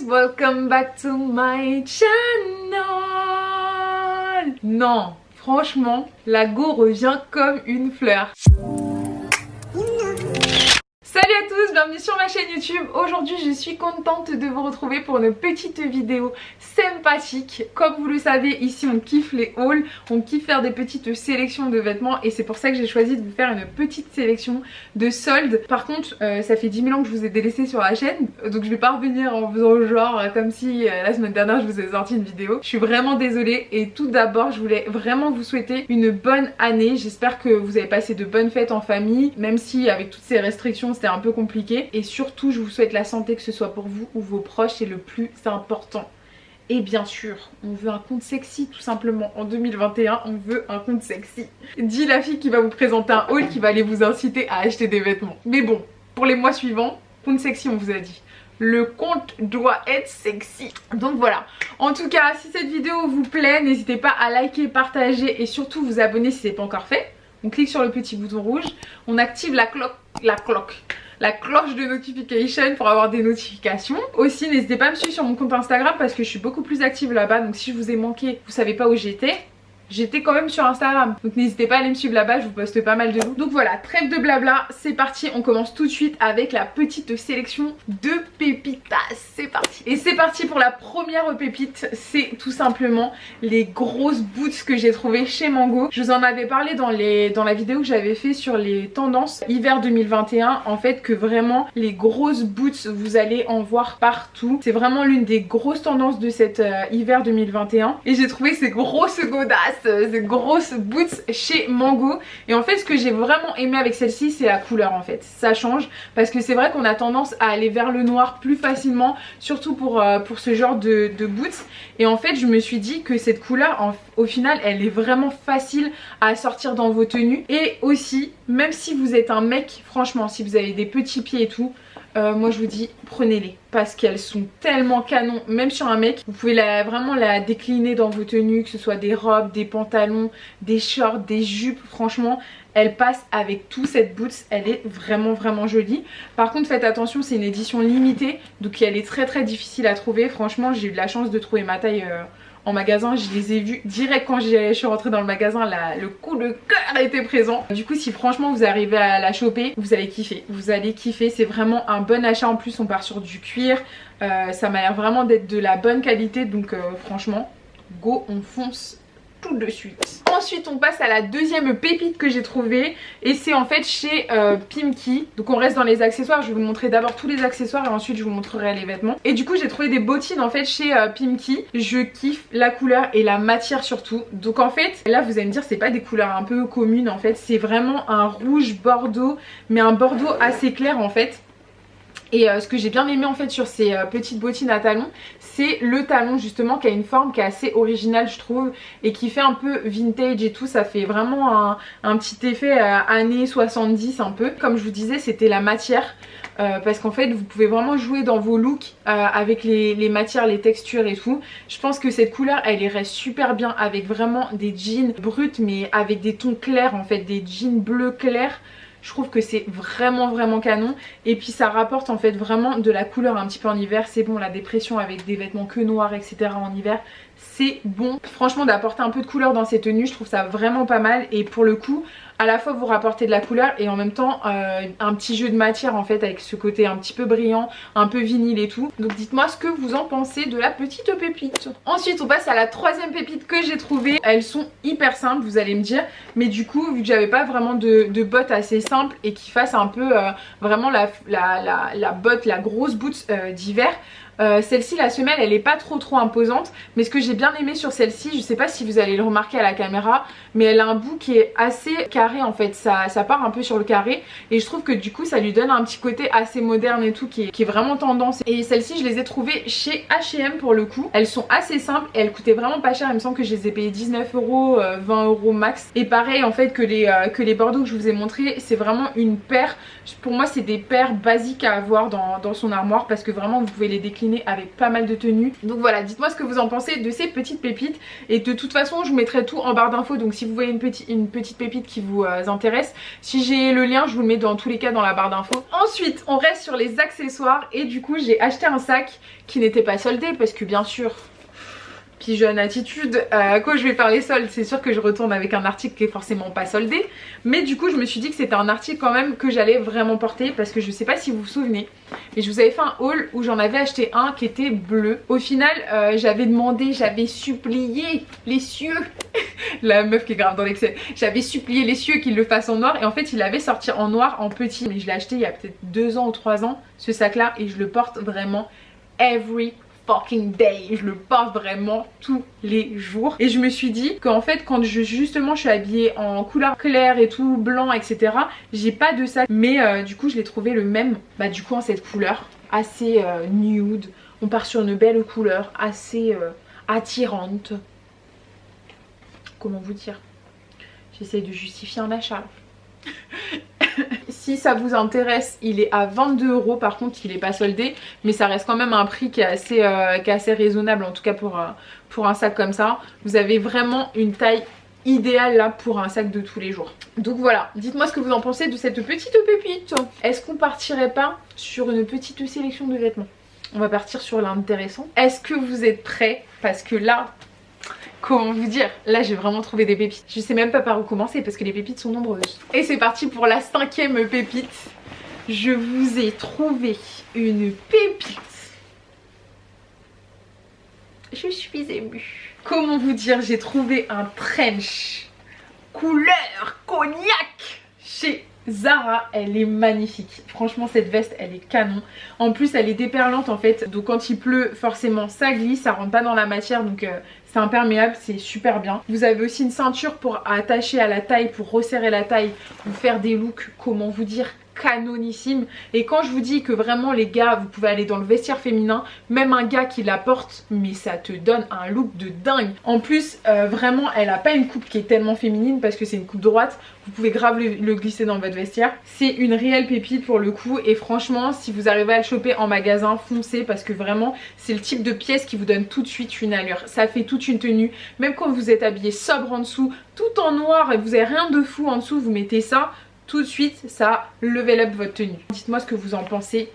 welcome back to my channel. Non, franchement, la go revient comme une fleur. Salut à tous, bienvenue sur ma chaîne YouTube. Aujourd'hui je suis contente de vous retrouver pour une petite vidéo sympathique. Comme vous le savez, ici on kiffe les hauls, on kiffe faire des petites sélections de vêtements. Et c'est pour ça que j'ai choisi de vous faire une petite sélection de soldes. Par contre ça fait 10 000 ans que je vous ai délaissé sur la chaîne, donc je vais pas revenir en faisant genre comme si la semaine dernière je vous ai sorti une vidéo. Je suis vraiment désolée. Et tout d'abord je voulais vraiment vous souhaiter une bonne année. J'espère que vous avez passé de bonnes fêtes en famille, même si avec toutes ces restrictions c'était un peu compliqué. Et surtout je vous souhaite la santé, que ce soit pour vous ou vos proches, c'est le plus important. Et bien sûr on veut un compte sexy tout simplement. En 2021 on veut un compte sexy. Dis la fille qui va vous présenter un haul qui va aller vous inciter à acheter des vêtements. Mais bon, pour les mois suivants, compte sexy on vous a dit. Le compte doit être sexy. Donc voilà. En tout cas, si cette vidéo vous plaît, n'hésitez pas à liker, partager et surtout vous abonner si ce n'est pas encore fait. On clique sur le petit bouton rouge, on active la cloche de notification pour avoir des notifications. Aussi n'hésitez pas à me suivre sur mon compte Instagram parce que je suis beaucoup plus active là-bas. Donc si je vous ai manqué, vous savez pas où j'étais quand même sur Instagram, donc n'hésitez pas à aller me suivre là-bas, je vous poste pas mal de looks. Donc voilà, trêve de blabla, c'est parti, on commence tout de suite avec la petite sélection de pépitas. C'est parti. Et c'est parti pour la première pépite, c'est tout simplement les grosses boots que j'ai trouvées chez Mango. Je vous en avais parlé dans la vidéo que j'avais fait sur les tendances hiver 2021, en fait, que vraiment les grosses boots vous allez en voir partout. C'est vraiment l'une des grosses tendances de cet hiver 2021 et j'ai trouvé ces grosses godasses, ces grosses boots chez Mango. Et en fait ce que j'ai vraiment aimé avec celle-ci, c'est la couleur. En fait ça change parce que c'est vrai qu'on a tendance à aller vers le noir plus facilement, surtout pour ce genre de boots. Et en fait je me suis dit que cette couleur au final elle est vraiment facile à sortir dans vos tenues. Et aussi même si vous êtes un mec, franchement si vous avez des petits pieds et tout, moi je vous dis prenez-les parce qu'elles sont tellement canon. Même sur un mec vous pouvez vraiment la décliner dans vos tenues, que ce soit des robes, des pantalons, des shorts, des jupes. Franchement elle passe avec tout. Cette boots elle est vraiment jolie. Par contre faites attention, c'est une édition limitée donc elle est très difficile à trouver. Franchement j'ai eu de la chance de trouver ma taille en magasin, je les ai vus direct quand je suis rentrée dans le magasin, le coup de cœur était présent. Du coup si franchement vous arrivez à la choper, vous allez kiffer, c'est vraiment un bon achat. En plus on part sur du cuir, ça m'a l'air vraiment d'être de la bonne qualité, donc franchement go, on fonce tout de suite. Ensuite on passe à la deuxième pépite que j'ai trouvée et c'est en fait chez Pimkie. Donc on reste dans les accessoires, je vais vous montrer d'abord tous les accessoires et ensuite je vous montrerai les vêtements. Et du coup j'ai trouvé des bottines en fait chez Pimkie. Je kiffe la couleur et la matière surtout. Donc en fait là vous allez me dire c'est pas des couleurs un peu communes, en fait c'est vraiment un rouge bordeaux, mais un bordeaux assez clair en fait. Et ce que j'ai bien aimé en fait sur ces petites bottines à talons, c'est le talon justement qui a une forme qui est assez originale je trouve, et qui fait un peu vintage et tout. Ça fait vraiment un petit effet années 70 un peu. Comme je vous disais c'était la matière, parce qu'en fait vous pouvez vraiment jouer dans vos looks avec les matières, les textures et tout. Je pense que cette couleur elle irait super bien avec vraiment des jeans bruts mais avec des tons clairs en fait, des jeans bleu clair. Je trouve que c'est vraiment canon. Et puis ça rapporte en fait vraiment de la couleur un petit peu en hiver. C'est bon, la dépression avec des vêtements que noirs etc en hiver, c'est bon. Franchement d'apporter un peu de couleur dans ces tenues, je trouve ça vraiment pas mal. Et pour le coup à la fois vous rapportez de la couleur et en même temps un petit jeu de matière en fait, avec ce côté un petit peu brillant, un peu vinyle et tout. Donc dites-moi ce que vous en pensez de la petite pépite. Ensuite on passe à la troisième pépite que j'ai trouvée. Elles sont hyper simples vous allez me dire, mais du coup vu que j'avais pas vraiment de bottes assez simples et qui fassent un peu vraiment la botte, la grosse boot d'hiver, celle-ci la semelle elle est pas trop imposante. Mais ce que j'ai bien aimé sur celle-ci, je sais pas si vous allez le remarquer à la caméra, mais elle a un bout qui est assez carré en fait, ça part un peu sur le carré et je trouve que du coup ça lui donne un petit côté assez moderne et tout, qui est vraiment tendance. Et celles-ci je les ai trouvées chez H&M pour le coup. Elles sont assez simples et elles coûtaient vraiment pas cher, il me semble que je les ai payées 19 €, 20 € max. Et pareil en fait que les bordeaux que je vous ai montré, c'est vraiment une paire, pour moi c'est des paires basiques à avoir dans son armoire parce que vraiment vous pouvez les décliner avec pas mal de tenues. Donc voilà, dites-moi ce que vous en pensez de ces petites pépites. Et de toute façon je vous mettrai tout en barre d'infos, donc si vous voyez une petite pépite qui vous vous intéresse. Si j'ai le lien, je vous le mets dans tous les cas dans la barre d'infos. Ensuite, on reste sur les accessoires et du coup, j'ai acheté un sac qui n'était pas soldé parce que bien sûr... Pigeonne attitude, quand je vais faire les soldes c'est sûr que je retourne avec un article qui est forcément pas soldé, mais du coup je me suis dit que c'était un article quand même que j'allais vraiment porter parce que je sais pas si vous vous souvenez mais je vous avais fait un haul où j'en avais acheté un qui était bleu. Au final j'avais demandé, j'avais supplié les cieux la meuf qui est grave dans l'excès, j'avais supplié les cieux qu'il le fasse en noir et en fait il avait sorti en noir en petit, mais je l'ai acheté il y a peut-être 2 ans ou 3 ans ce sac là et je le porte vraiment every fucking day, je le porte vraiment tous les jours et je me suis dit qu'en fait quand justement je suis habillée en couleur claire et tout, blanc etc, j'ai pas de sac mais du coup je l'ai trouvé le même, bah du coup en cette couleur assez nude, on part sur une belle couleur assez attirante, comment vous dire, j'essaye de justifier un achat. Si ça vous intéresse, il est à 22 € par contre, il est pas soldé, mais ça reste quand même un prix qui est assez raisonnable en tout cas pour un sac comme ça. Vous avez vraiment une taille idéale là pour un sac de tous les jours. Donc voilà, dites-moi ce que vous en pensez de cette petite pépite. Est-ce qu'on partirait pas sur une petite sélection de vêtements? On va partir sur l'intéressant. Est-ce que vous êtes prêts? Parce que là... Comment vous dire, là j'ai vraiment trouvé des pépites. Je sais même pas par où commencer parce que les pépites sont nombreuses. Et c'est parti pour la 5e pépite. Je vous ai trouvé une pépite. Je suis émue. Comment vous dire, j'ai trouvé un trench couleur cognac chez Zara, elle est magnifique. Franchement cette veste elle est canon. En plus elle est déperlante en fait. Donc quand il pleut forcément ça glisse, ça rentre pas dans la matière donc c'est imperméable, c'est super bien. Vous avez aussi une ceinture pour attacher à la taille, pour resserrer la taille, vous faire des looks, comment vous dire, canonissime. Et quand je vous dis que vraiment les gars vous pouvez aller dans le vestiaire féminin, même un gars qui la porte mais ça te donne un look de dingue. En plus vraiment elle a pas une coupe qui est tellement féminine parce que c'est une coupe droite, vous pouvez grave le glisser dans votre vestiaire. C'est une réelle pépite pour le coup et franchement si vous arrivez à le choper en magasin, foncez parce que vraiment c'est le type de pièce qui vous donne tout de suite une allure. Ça fait toute une tenue, même quand vous êtes habillé sobre en dessous, tout en noir et vous avez rien de fou en dessous, vous mettez ça, tout de suite ça level up votre tenue. Dites-moi ce que vous en pensez.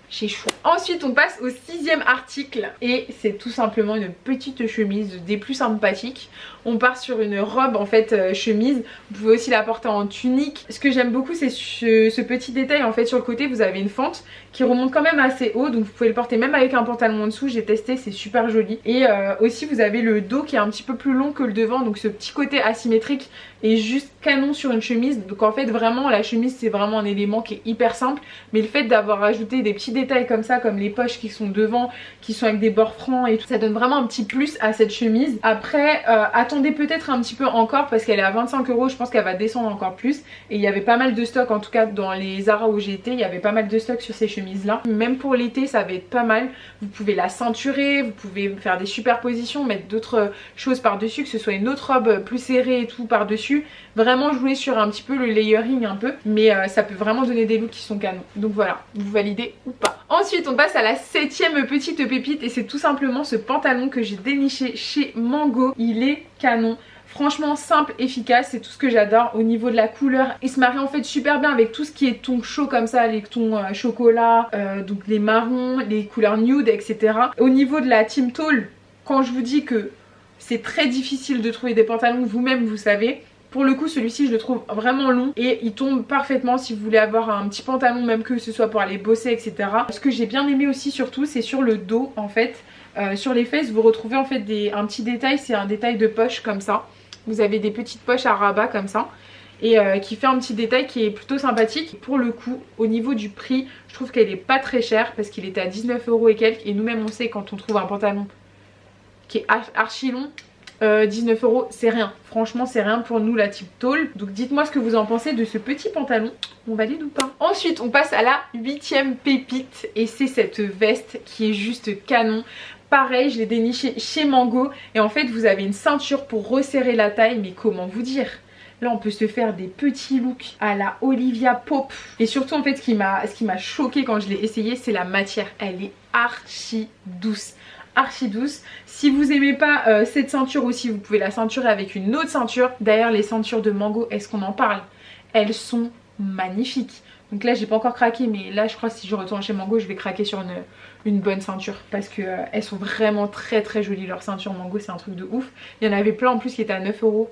J'ai chaud. Ensuite on passe au 6e article et c'est tout simplement une petite chemise des plus sympathiques. On part sur une robe en fait chemise, vous pouvez aussi la porter en tunique. Ce que j'aime beaucoup c'est ce petit détail en fait sur le côté, vous avez une fente qui remonte quand même assez haut donc vous pouvez le porter même avec un pantalon en dessous, j'ai testé, c'est super joli. Et aussi vous avez le dos qui est un petit peu plus long que le devant donc ce petit côté asymétrique est juste canon sur une chemise. Donc en fait vraiment la chemise c'est vraiment un élément qui est hyper simple mais le fait d'avoir ajouté des petits détails comme ça, comme les poches qui sont devant, qui sont avec des bords francs et tout, ça donne vraiment un petit plus à cette chemise. Après attendez peut-être un petit peu encore parce qu'elle est à 25 €, je pense qu'elle va descendre encore plus et il y avait pas mal de stock, en tout cas dans les Zara où j'ai été il y avait pas mal de stock sur ces chemises là. Même pour l'été ça va être pas mal, vous pouvez la ceinturer, vous pouvez faire des superpositions, mettre d'autres choses par dessus, que ce soit une autre robe plus serrée et tout par dessus, vraiment jouer sur un petit peu le layering un peu, mais ça peut vraiment donner des looks qui sont canons. Donc voilà, vous validez ou pas. Ensuite on passe à la 7e petite pépite et c'est tout simplement ce pantalon que j'ai déniché chez Mango. Il est canon. Franchement simple, efficace, c'est tout ce que j'adore. Au niveau de la couleur, il se marie en fait super bien avec tout ce qui est ton chaud comme ça, les tons chocolat, donc les marrons, les couleurs nude, etc. Au niveau de la team tall, quand je vous dis que c'est très difficile de trouver des pantalons, vous-même vous savez. Pour le coup celui-ci je le trouve vraiment long et il tombe parfaitement si vous voulez avoir un petit pantalon, même que ce soit pour aller bosser etc. Ce que j'ai bien aimé aussi surtout c'est sur le dos en fait. Sur les fesses vous retrouvez en fait un petit détail, c'est un détail de poche comme ça. Vous avez des petites poches à rabat comme ça et qui fait un petit détail qui est plutôt sympathique. Pour le coup au niveau du prix je trouve qu'elle est pas très chère parce qu'il était à 19 € et quelques et nous-mêmes on sait quand on trouve un pantalon qui est archi long, 19 € c'est rien, franchement c'est rien pour nous la type tall. Donc dites-moi ce que vous en pensez de ce petit pantalon, on valide ou pas. Ensuite on passe à la 8e pépite et c'est cette veste qui est juste canon. Pareil je l'ai déniché chez Mango et en fait vous avez une ceinture pour resserrer la taille, mais comment vous dire, là on peut se faire des petits looks à la Olivia Pope. Et surtout en fait ce qui m'a choqué quand je l'ai essayé c'est la matière, elle est archi douce, archi douce. Si vous aimez pas cette ceinture aussi, vous pouvez la ceinturer avec une autre ceinture. D'ailleurs les ceintures de Mango, est-ce qu'on en parle? Elles sont magnifiques. Donc là j'ai pas encore craqué, mais là je crois que si je retourne chez Mango je vais craquer sur une bonne ceinture. Parce que elles sont vraiment très très jolies. Leurs ceintures Mango c'est un truc de ouf. Il y en avait plein en plus qui étaient à 9 €.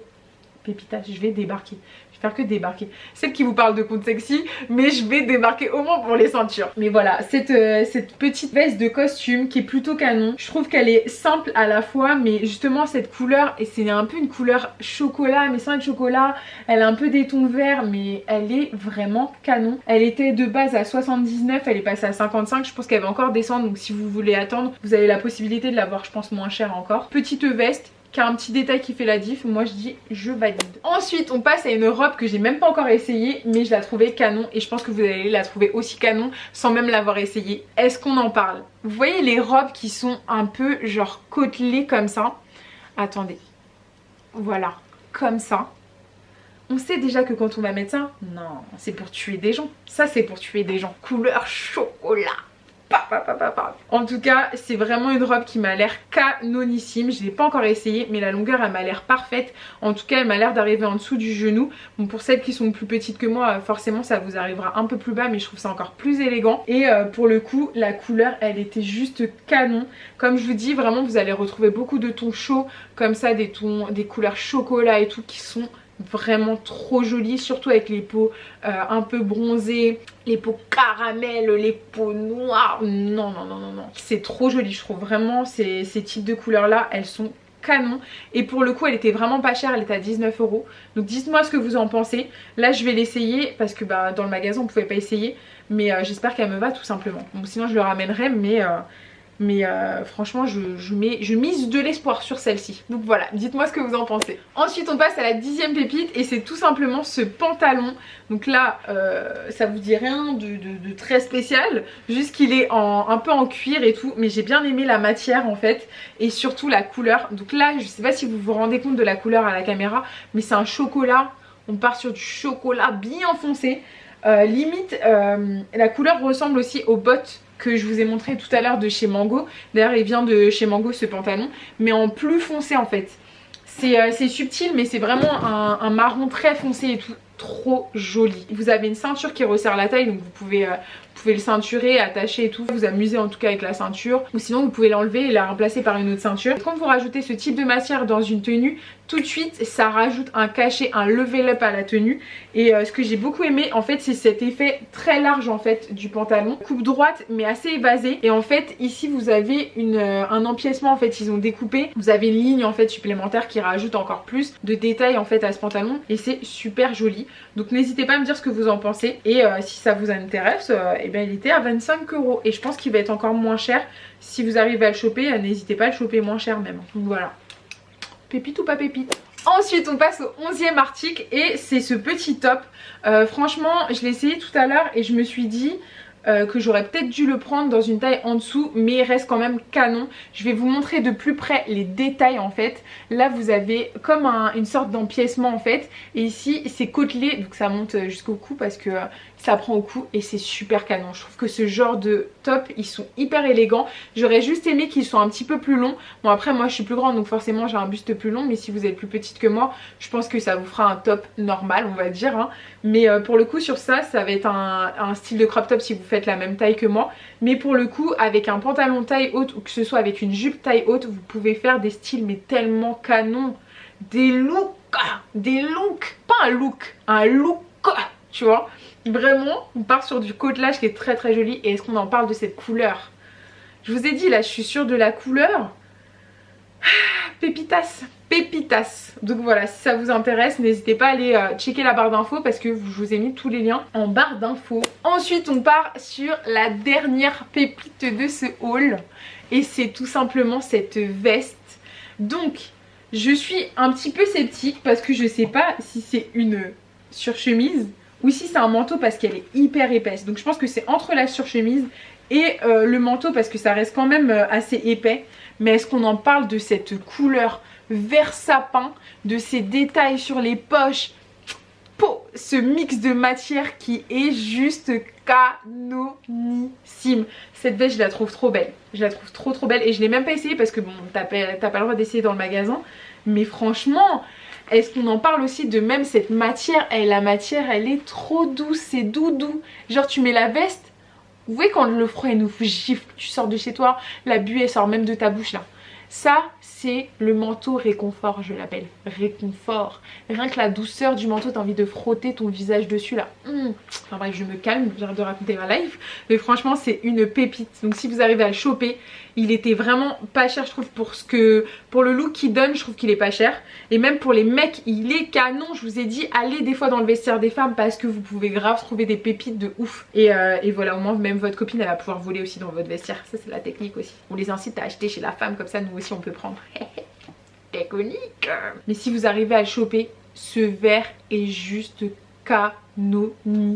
Pépitas, je vais débarquer. Je vais faire que débarquer. Celle qui vous parle de compte sexy, mais je vais débarquer au moins pour les ceintures. Mais voilà, cette petite veste de costume qui est plutôt canon. Je trouve qu'elle est simple à la fois, mais justement cette couleur, et c'est un peu une couleur chocolat, mais sans être chocolat. Elle a un peu des tons verts, mais elle est vraiment canon. Elle était de base à 79, elle est passée à 55. Je pense qu'elle va encore descendre, donc si vous voulez attendre, vous avez la possibilité de l'avoir, je pense, moins cher encore. Petite veste qui a un petit détail qui fait la diff, moi je dis je valide. Ensuite on passe à une robe que j'ai même pas encore essayée, mais je la trouvais canon et je pense que vous allez la trouver aussi canon sans même l'avoir essayée. Est-ce qu'on en parle? Vous voyez les robes qui sont un peu genre côtelées comme ça? Attendez, voilà, comme ça. On sait déjà que quand on va mettre ça, non, c'est pour tuer des gens. Ça c'est pour tuer des gens. Couleur chocolat. En tout cas c'est vraiment une robe qui m'a l'air canonissime. Je l'ai pas encore essayé mais la longueur elle m'a l'air parfaite. En tout cas elle m'a l'air d'arriver en dessous du genou. Bon, pour celles qui sont plus petites que moi forcément ça vous arrivera un peu plus bas, mais je trouve ça encore plus élégant. Et pour le coup la couleur elle était juste canon. Comme je vous dis vraiment vous allez retrouver beaucoup de tons chauds comme ça, des couleurs chocolat et tout qui sont vraiment trop jolie, surtout avec les peaux un peu bronzées, les peaux caramel, les peaux noires. Non, c'est trop joli, je trouve vraiment ces types de couleurs là, elles sont canon. Et pour le coup elle était vraiment pas chère, elle était à 19 €. Donc dites-moi ce que vous en pensez. Là je vais l'essayer parce que dans le magasin on pouvait pas essayer, mais j'espère qu'elle me va tout simplement. Bon, sinon je le ramènerai, mais franchement je mise de l'espoir sur celle-ci. Donc voilà, dites-moi ce que vous en pensez. Ensuite on passe à la 10e pépite et c'est tout simplement ce pantalon. Donc là ça vous dit rien de très spécial, juste qu'il est un peu en cuir et tout, mais j'ai bien aimé la matière en fait et surtout la couleur. Donc là je sais pas si vous vous rendez compte de la couleur à la caméra, mais c'est un chocolat. On part sur du chocolat bien foncé. Limite la couleur ressemble aussi aux bottes que je vous ai montré tout à l'heure de chez Mango. D'ailleurs il vient de chez Mango ce pantalon, mais en plus foncé en fait. C'est subtil mais c'est vraiment un marron très foncé et tout, trop joli. Vous avez une ceinture qui resserre la taille, donc vous pouvez le ceinturer, attacher et tout, vous amuser en tout cas avec la ceinture, ou sinon vous pouvez l'enlever et la remplacer par une autre ceinture. Quand vous rajoutez ce type de matière dans une tenue, tout de suite ça rajoute un cachet, un level up à la tenue. Et ce que j'ai beaucoup aimé en fait c'est cet effet très large en fait du pantalon, coupe droite mais assez évasée. Et en fait ici vous avez un empiècement en fait, ils ont découpé, vous avez une ligne en fait supplémentaire qui rajoute encore plus de détails en fait à ce pantalon et c'est super joli. Donc n'hésitez pas à me dire ce que vous en pensez et si ça vous intéresse, et bien il était à 25 € et je pense qu'il va être encore moins cher. Si vous arrivez à le choper, n'hésitez pas à le choper moins cher même. Donc voilà, pépite ou pas pépite. Ensuite on passe au 11e article et c'est ce petit top. Franchement je l'ai essayé tout à l'heure et je me suis dit que j'aurais peut-être dû le prendre dans une taille en dessous, mais il reste quand même canon. Je vais vous montrer de plus près les détails en fait. Là vous avez comme une sorte d'empiècement en fait, et ici c'est côtelé, donc ça monte jusqu'au cou parce que ça prend au cou et c'est super canon. Je trouve que ce genre de top ils sont hyper élégants. J'aurais juste aimé qu'ils soient un petit peu plus longs. Bon après moi je suis plus grande donc forcément j'ai un buste plus long, mais si vous êtes plus petite que moi je pense que ça vous fera un top normal on va dire hein. Mais pour le coup sur ça va être un style de crop top si vous faites la même taille que moi. Mais pour le coup avec un pantalon taille haute ou que ce soit avec une jupe taille haute, vous pouvez faire des styles mais tellement canon. Des looks, pas un look, tu vois. Vraiment, on part sur du côtelage qui est très très joli. Et est-ce qu'on en parle de cette couleur? Je vous ai dit là, je suis sûre de la couleur. Pépitas. Donc voilà, si ça vous intéresse, n'hésitez pas à aller checker la barre d'infos parce que je vous ai mis tous les liens en barre d'infos. Ensuite, on part sur la dernière pépite de ce haul. Et c'est tout simplement cette veste. Donc, je suis un petit peu sceptique parce que je sais pas si c'est une surchemise ou si c'est un manteau parce qu'elle est hyper épaisse. Donc je pense que c'est entre la surchemise et le manteau parce que ça reste quand même assez épais. Mais est-ce qu'on en parle de cette couleur vert sapin, de ces détails sur les poches? ce mix de matière qui est juste canonissime. Cette veste je la trouve trop belle, je la trouve trop belle et je l'ai même pas essayé parce que bon t'as pas le droit d'essayer dans le magasin, mais franchement est-ce qu'on en parle aussi de même cette matière, la matière elle est trop douce, c'est doudou, genre tu mets la veste, vous voyez quand le froid il nous gifle, tu sors de chez toi, la buée elle sort même de ta bouche là. Ça, c'est le manteau réconfort, je l'appelle. Réconfort. Rien que la douceur du manteau, t'as envie de frotter ton visage dessus là. Enfin bref, je me calme, j'arrête de raconter ma life. Mais franchement, c'est une pépite. Donc si vous arrivez à le choper, il était vraiment pas cher, je trouve, pour le look qu'il donne, je trouve qu'il est pas cher. Et même pour les mecs, il est canon. Je vous ai dit, allez des fois dans le vestiaire des femmes parce que vous pouvez grave trouver des pépites de ouf. Et voilà, au moins même votre copine, elle va pouvoir voler aussi dans votre vestiaire. Ça, c'est la technique aussi. On les incite à acheter chez la femme, comme ça, nous aussi, on peut prendre. Technique. Mais si vous arrivez à le choper, ce verre est juste canonissime.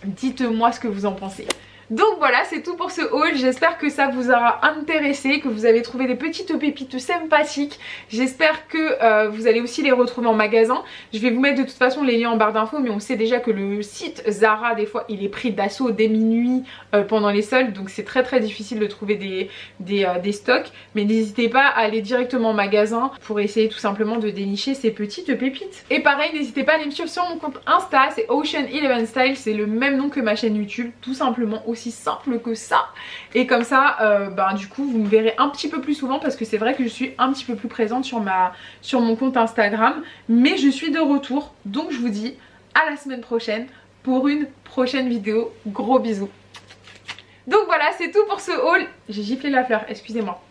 Dites-moi ce que vous en pensez. Donc voilà, c'est tout pour ce haul, j'espère que ça vous aura intéressé, que vous avez trouvé des petites pépites sympathiques. J'espère que vous allez aussi les retrouver en magasin. Je vais vous mettre de toute façon les liens en barre d'infos, mais on sait déjà que le site Zara, des fois, il est pris d'assaut dès minuit pendant les soldes, donc c'est très difficile de trouver des stocks. Mais n'hésitez pas à aller directement en magasin pour essayer tout simplement de dénicher ces petites pépites. Et pareil, n'hésitez pas à aller me suivre sur mon compte Insta, c'est Ocean11 Style, c'est le même nom que ma chaîne YouTube, tout simplement, aussi simple que ça. Et comme ça du coup vous me verrez un petit peu plus souvent parce que c'est vrai que je suis un petit peu plus présente sur mon compte Instagram, mais je suis de retour, donc je vous dis à la semaine prochaine pour une prochaine vidéo. Gros bisous. Donc voilà, c'est tout pour ce haul. J'ai giflé la fleur, excusez-moi.